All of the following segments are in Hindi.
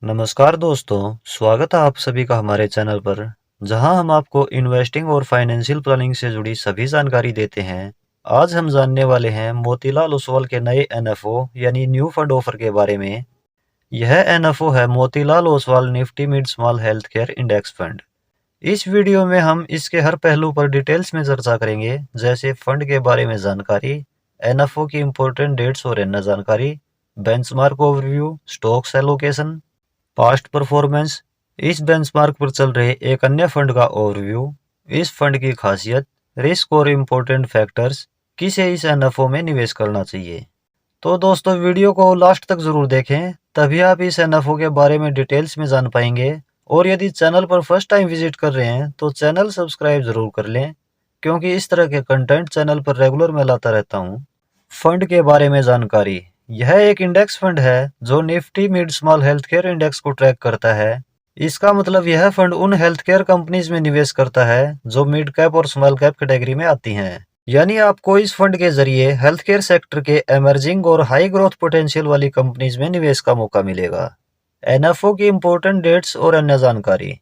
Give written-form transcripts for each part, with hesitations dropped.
नमस्कार दोस्तों, स्वागत है आप सभी का हमारे चैनल पर, जहां हम आपको इन्वेस्टिंग और फाइनेंशियल प्लानिंग से जुड़ी सभी जानकारी देते हैं। आज हम जानने वाले हैं मोतीलाल ओसवाल के नए एनएफओ यानी न्यू फंड ऑफर के बारे में। यह एनएफओ है Motilal Oswal Nifty mid small health care index fund. इस वीडियो में हम इसके हर पहलू पर डिटेल्स में चर्चा करेंगे, जैसे फंड के बारे में जानकारी, एनएफओ की इम्पोर्टेंट डेट्स और अन्य जानकारी, benchmark overview, stocks allocation, past performance, इस बेंचमार्क पर चल रहे एक अन्य फंड का ओवरव्यू, इस फंड की खासियत, रिस्क और इम्पोर्टेंट फैक्टर्स, किसे इस एनएफओ में निवेश करना चाहिए। तो दोस्तों, वीडियो को लास्ट तक जरूर देखें, तभी आप इस एनएफओ के बारे में डिटेल्स में जान पाएंगे। और यदि चैनल पर फर्स्ट टाइम विजिट कर रहे हैं तो चैनल सब्सक्राइब जरूर कर लें, क्योंकि इस तरह के कंटेंट चैनल पर रेगुलर मैं लाता रहता हूँ। फंड के बारे में जानकारी। यह एक इंडेक्स फंड है जो Nifty mid small health care index को ट्रैक करता है। इसका मतलब यह फंड उन हेल्थ केयर कंपनीज में निवेश करता है जो मिड कैप और स्मॉल कैप कैटेगरी में आती हैं। यानी आपको इस फंड के जरिए हेल्थ केयर सेक्टर के एमर्जिंग और हाई ग्रोथ पोटेंशियल वाली कंपनीज में निवेश का मौका मिलेगा। एनएफओ की इम्पोर्टेंट डेट्स और अन्य जानकारी।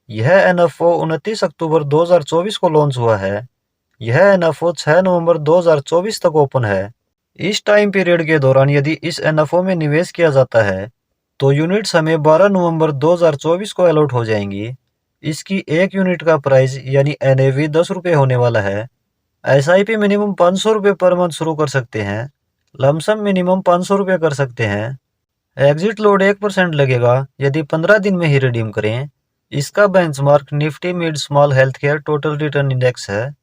यह एनएफओ 29 अक्टूबर 2024 को लॉन्च हुआ है। यह एनएफओ 6 नवंबर 2024 तक ओपन है। इस टाइम पीरियड के दौरान यदि इस एनएफओ में निवेश किया जाता है तो यूनिट्स हमें 12 नवंबर 2024 को अलॉट हो जाएंगी। इसकी एक यूनिट का प्राइस यानी एनएवी 10 रुपये होने वाला है। एसआईपी मिनिमम 500 रुपये पर मंथ शुरू कर सकते हैं। लमसम मिनिमम 500 रुपये कर सकते हैं। एग्जिट लोड 1% लगेगा यदि 15 दिन में ही रिडीम करें। इसका benchmark Nifty mid small health care total return index है।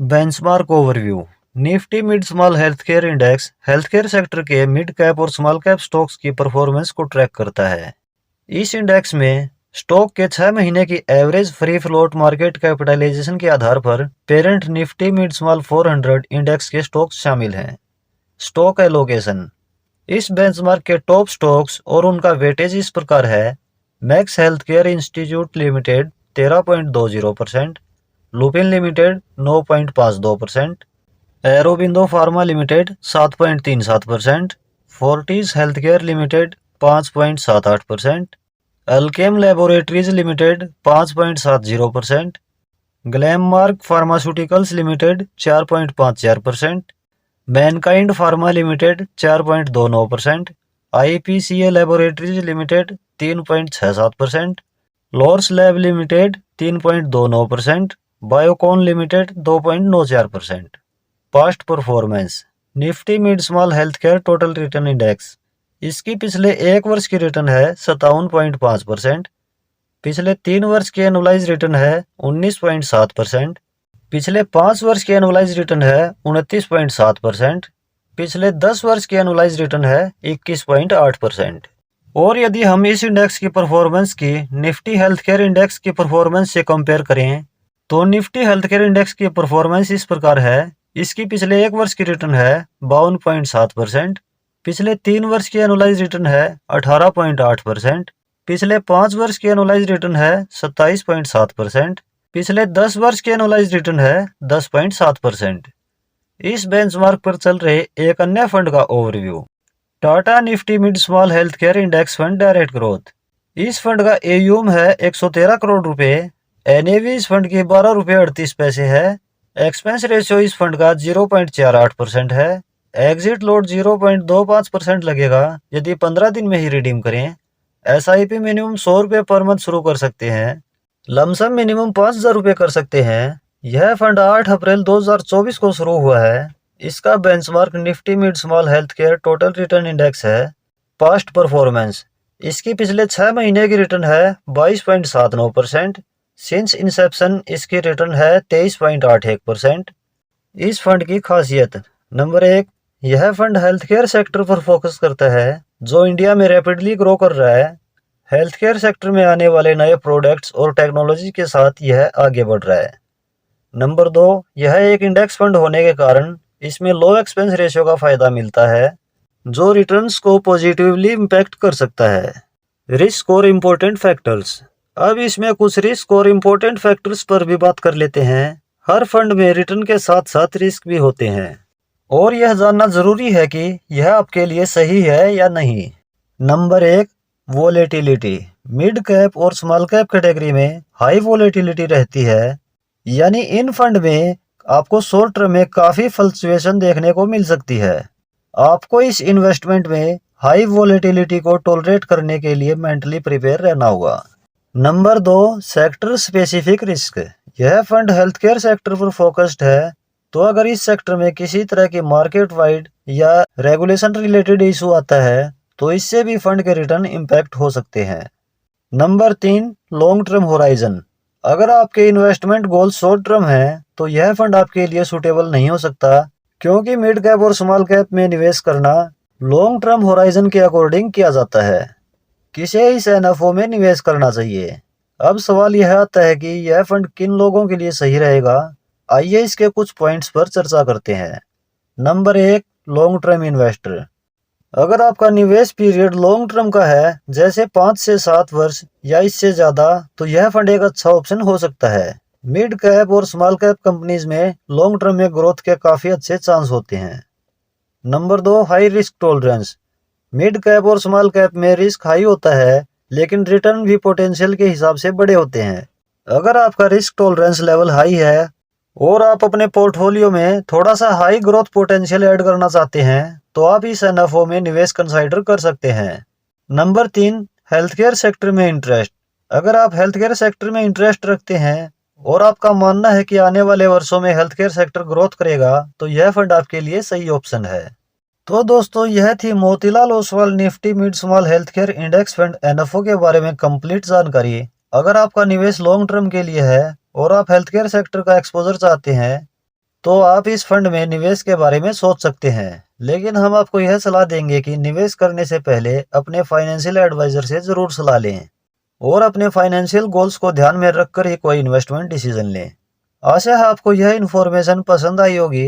Benchmark overview. Nifty mid small health care index health care sector के मिड कैप और स्मॉल कैप स्टॉक्स की परफॉर्मेंस को ट्रैक करता है। इस इंडेक्स में स्टॉक के 6 महीने की average free float market capitalisation के आधार पर parent Nifty mid small 400 index के स्टॉक्स शामिल हैं। Stock allocation. इस बेंचमार्क के टॉप स्टॉक्स और उनका वेटेज इस प्रकार है। Max health care institute limited 13.20%, Lupin limited 9.52%, Aurobindo pharma limited 7.37%, Fortis healthcare limited 5.78%, Alkem laboratories limited 5.70%, Glenmark pharmaceuticals limited 4.54%, Mankind pharma limited 4.29%, IPCA laboratories limited 3.67%, Laurus lab limited 3.29%, Biocon limited 2.94%। Past performance. Nifty mid small health care total return index, इसकी पिछले एक वर्ष की रिटर्न है 57.5%, पिछले 3 वर्ष की एनुअलाइज रिटर्न है 19.7%, पिछले 5 वर्ष की एनुअलाइज रिटर्न है 29.7%, पिछले 10 वर्ष की एनुअलाइज रिटर्न है 21.8%। और यदि हम इस इंडेक्स की परफॉर्मेंस की निफ्टी हेल्थ केयर इंडेक्स की परफॉर्मेंस से कंपेयर करें तो निफ्टी हेल्थ केयर इंडेक्स की परफॉर्मेंस इस प्रकार है। इसकी पिछले एक वर्ष की रिटर्न है 52.7%, पिछले 3 वर्ष की एनुअलाइज रिटर्न है 18.8%, पिछले 5 वर्ष की एनुअलाइज रिटर्न है 27.7%, पिछले 10 वर्ष की एनुअलाइज रिटर्न है 10.7%। इस बेंचमार्क पर चल रहे एक अन्य फंड का overview. Tata Nifty mid small health care index fund direct growth. इस फंड का एयूएम है 113 करोड़ रुपए। एनएवी इस फंड की 12 रुपये 38 पैसे है। एक्सपेंस रेशियो इस फंड का 0.48% है। एग्जिट लोड 0.25% लगेगा यदि 15 दिन में ही रिडीम करें। एसआईपी मिनिमम 100 रुपये पर मंथ शुरू कर सकते हैं। लमसम मिनिमम 5,000 रुपये कर सकते हैं। यह फंड 8 अप्रैल 2024 को शुरू हुआ है। इसका benchmark Nifty mid small health care total return index है। Past performance. इसकी पिछले 6 महीने की रिटर्न है 22.79%। सिंस इंसेप्शन इसकी रिटर्न है 23.81%। इस फंड की खासियत। नंबर 1, यह फंड हेल्थ केयर सेक्टर पर फोकस करता है जो इंडिया में रैपिडली ग्रो कर रहा है। हेल्थ केयर सेक्टर में आने वाले नए प्रोडक्ट्स और टेक्नोलॉजी के साथ यह आगे बढ़ रहा है। नंबर 2, यह एक इंडेक्स फंड होने के कारण इसमें लो एक्सपेंस रेशियो का फायदा मिलता है जो रिटर्न्स को पॉजिटिवली इम्पैक्ट कर सकता है। रिस्क और इम्पोर्टेंट फैक्टर्स। अब इसमें कुछ रिस्क और इम्पोर्टेंट फैक्टर्स पर भी बात कर लेते हैं। हर फंड में रिटर्न के साथ साथ रिस्क भी होते हैं और यह जानना जरूरी है कि यह आपके लिए सही है या नहीं। Number 1, volatility. मिड कैप और स्मॉल कैप कैटेगरी में हाई वोलेटिलिटी रहती है, यानी इन फंड में आपको शॉर्ट टर्म में काफी फ्लक्चुएशन देखने को मिल सकती है। आपको इस इन्वेस्टमेंट में हाई वोलेटिलिटी को टॉलरेट करने के लिए मेंटली प्रिपेयर रहना होगा। Number 2, sector specific risk. यह फंड हेल्थ केयर सेक्टर पर फोकस्ड है, तो अगर इस सेक्टर में किसी तरह की मार्केट वाइड या रेगुलेशन रिलेटेड इशू आता है तो इससे भी फंड के रिटर्न इम्पैक्ट हो सकते हैं। Number 3, long term horizon. अगर आपके इन्वेस्टमेंट गोल शॉर्ट टर्म है तो यह फंड आपके लिए सूटेबल नहीं हो सकता, क्योंकि मिड कैप और स्मॉल कैप में निवेश करना लॉन्ग टर्म होराइजन के अकॉर्डिंग किया जाता है। किसे इस एनएफओ में निवेश करना चाहिए? अब सवाल यह आता है कि यह फंड किन लोगों के लिए सही रहेगा। आइए इसके कुछ पॉइंट्स पर चर्चा करते हैं। Number 1, long term investor. अगर आपका निवेश पीरियड लॉन्ग टर्म का है, जैसे 5 से 7 वर्ष या इससे ज्यादा, तो यह फंड एक अच्छा ऑप्शन हो सकता है। मिड कैप और स्मॉल कैप कंपनीज में लॉन्ग टर्म में ग्रोथ के काफी अच्छे चांस होते हैं। Number 2, high risk tolerance. Mid cap और स्मॉल कैप में रिस्क हाई होता है, लेकिन रिटर्न भी पोटेंशियल के हिसाब से बड़े होते हैं। अगर आपका रिस्क टॉलरेंस लेवल हाई है और आप अपने पोर्टफोलियो में थोड़ा सा हाई ग्रोथ पोटेंशियल ऐड करना चाहते हैं तो आप इस एनएफओ में निवेश कंसाइडर कर सकते हैं। नंबर 3, हेल्थ केयर सेक्टर में इंटरेस्ट। अगर आप हेल्थ केयर सेक्टर में इंटरेस्ट रखते हैं और आपका मानना है कि आने वाले वर्षों में हेल्थ केयर सेक्टर ग्रोथ करेगा तो यह फंड आपके लिए सही ऑप्शन है। तो दोस्तों, यह थी Motilal Oswal Nifty mid small health care index fund NFO के बारे में कंप्लीट जानकारी। अगर आपका निवेश लॉन्ग टर्म के लिए है और आप हेल्थ केयर सेक्टर का एक्सपोजर चाहते हैं तो आप इस फंड में निवेश के बारे में सोच सकते हैं, लेकिन हम आपको यह सलाह देंगे कि निवेश करने से पहले अपने फाइनेंशियल एडवाइजर से जरूर सलाह लें और अपने फाइनेंशियल गोल्स को ध्यान में रखकर ही कोई इन्वेस्टमेंट डिसीजन लें। आशा है आपको यह इन्फॉर्मेशन पसंद आई होगी।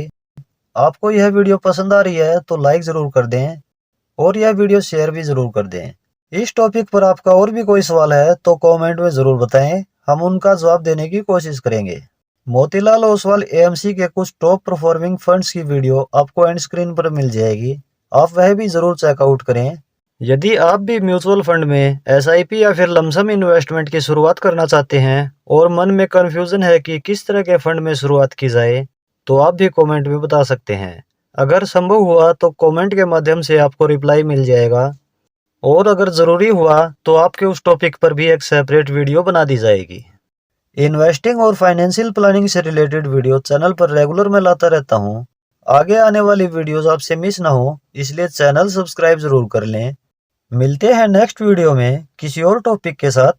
आपको यह वीडियो पसंद आ रही है तो लाइक ज़रूर कर दें और यह वीडियो शेयर भी ज़रूर कर दें। इस टॉपिक पर आपका और भी कोई सवाल है तो कमेंट में ज़रूर बताएं, हम उनका जवाब देने की कोशिश करेंगे। मोतीलाल ओसवाल एएमसी के कुछ टॉप परफॉर्मिंग फंड्स की वीडियो आपको एंड स्क्रीन पर मिल जाएगी, आप वह भी ज़रूर चेकआउट करें। यदि आप भी म्यूचुअल फंड में एसआईपी या फिर लमसम इन्वेस्टमेंट की शुरुआत करना चाहते हैं और मन में कन्फ्यूज़न है कि किस तरह के फंड में शुरुआत की जाए, तो आप भी कमेंट में बता सकते हैं। अगर संभव हुआ तो कमेंट के माध्यम से आपको रिप्लाई मिल जाएगा और अगर ज़रूरी हुआ तो आपके उस टॉपिक पर भी एक सेपरेट वीडियो बना दी जाएगी। इन्वेस्टिंग और फाइनेंशियल प्लानिंग से रिलेटेड वीडियो चैनल पर रेगुलर मैं लाता रहता हूँ। आगे आने वाली वीडियोस आपसे मिस ना हो, इसलिए चैनल सब्सक्राइब ज़रूर कर लें। मिलते हैं नेक्स्ट वीडियो में किसी और टॉपिक के साथ।